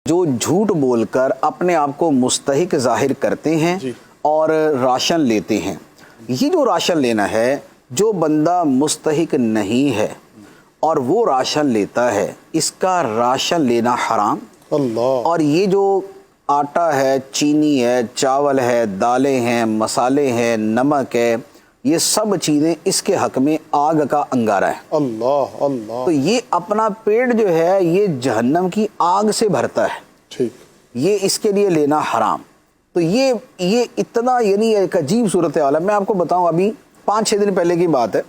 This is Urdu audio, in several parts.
جو جھوٹ بول کر اپنے آپ کو مستحق ظاہر کرتے ہیں اور راشن لیتے ہیں. یہ جو راشن لینا ہے، جو بندہ مستحق نہیں ہے اور وہ راشن لیتا ہے، اس کا راشن لینا حرام. اور یہ جو آٹا ہے، چینی ہے، چاول ہے، دالیں ہیں، مسالے ہیں، نمک ہے، یہ سب چیزیں اس کے حق میں آگ کا انگارہ ہے. اللہ اللہ. تو یہ اپنا پیٹ جو ہے یہ جہنم کی آگ سے بھرتا ہے. ٹھیک. یہ اس کے لیے لینا حرام. تو یہ اتنا یعنی ایک عجیب صورتحال ہے. میں آپ کو بتاؤں، ابھی 5-6 دن پہلے کی بات ہے،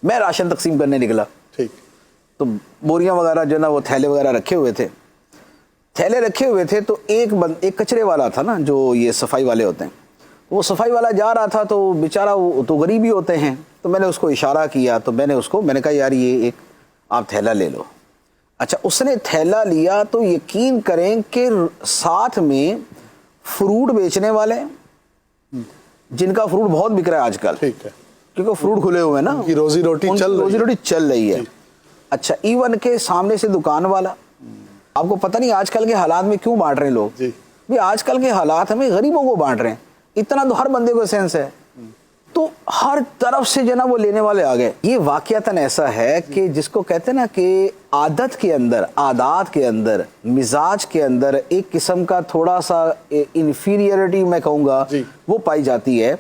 میں راشن تقسیم کرنے نکلا. ٹھیک. تو بوریاں وغیرہ جو نا وہ تھیلے وغیرہ رکھے ہوئے تھے. تو ایک کچرے والا تھا نا، جو یہ صفائی والے ہوتے ہیں، وہ صفائی والا جا رہا تھا، تو بیچارہ وہ تو غریب ہی ہوتے ہیں. تو میں نے اس کو اشارہ کیا، تو میں نے کہا یار یہ ایک آپ تھیلا لے لو. اچھا، اس نے تھیلا لیا تو یقین کریں کہ ساتھ میں فروٹ بیچنے والے، جن کا فروٹ بہت بک رہا ہے آج کل، ٹھیک ہے، کیونکہ فروٹ کھلے ہوئے نا، روزی روٹی چل رہی ہے. اچھا، ایون کے سامنے سے دکان والا. آپ کو پتہ نہیں آج کل کے حالات میں کیوں بانٹ رہے ہیں لوگ. بھی آج کل کے حالات ہمیں غریبوں کو بانٹ رہے ہیں، اتنا تو ہر بندے کو سینس ہے. تو ہر طرف سے جو نا وہ لینے والے آ گئے. یہ واقعتاً ایسا ہے کہ جس کو کہتے ہیں نا کہ عادت کے اندر، عادات کے اندر، مزاج کے اندر ایک قسم کا تھوڑا سا انفیریئرٹی میں کہوں گا وہ پائی جاتی ہے.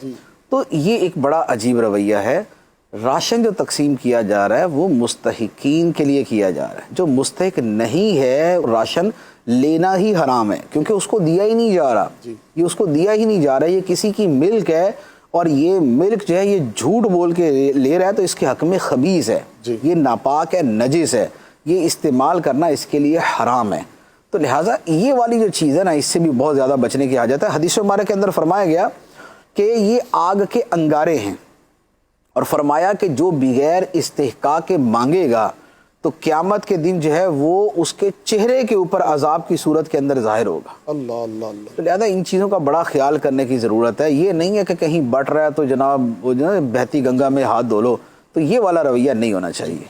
تو یہ ایک بڑا عجیب رویہ ہے. راشن جو تقسیم کیا جا رہا ہے وہ مستحقین کے لیے کیا جا رہا ہے. جو مستحق نہیں ہے راشن لینا ہی حرام ہے، کیونکہ اس کو دیا ہی نہیں جا رہا. یہ اس کو دیا ہی نہیں جا رہا، یہ کسی کی ملک ہے، اور یہ ملک جو ہے یہ جھوٹ بول کے لے رہا ہے، تو اس کے حق میں خبیث ہے. یہ ناپاک ہے، نجس ہے. یہ استعمال کرنا اس کے لیے حرام ہے. تو لہٰذا یہ والی جو چیز ہے نا، اس سے بھی بہت زیادہ بچنے کی حاجت ہے. حدیث مبارک کے اندر فرمایا گیا کہ یہ آگ کے انگارے ہیں، اور فرمایا کہ جو بغیر استحقاق کے مانگے گا تو قیامت کے دن جو ہے وہ اس کے چہرے کے اوپر عذاب کی صورت کے اندر ظاہر ہوگا. اللہ اللہ اللہ. تو لہذا ان چیزوں کا بڑا خیال کرنے کی ضرورت ہے. یہ نہیں ہے کہ کہیں بٹ رہا ہے تو جناب وہ جو ہے بہتی گنگا میں ہاتھ دھو لو. تو یہ والا رویہ نہیں ہونا چاہیے.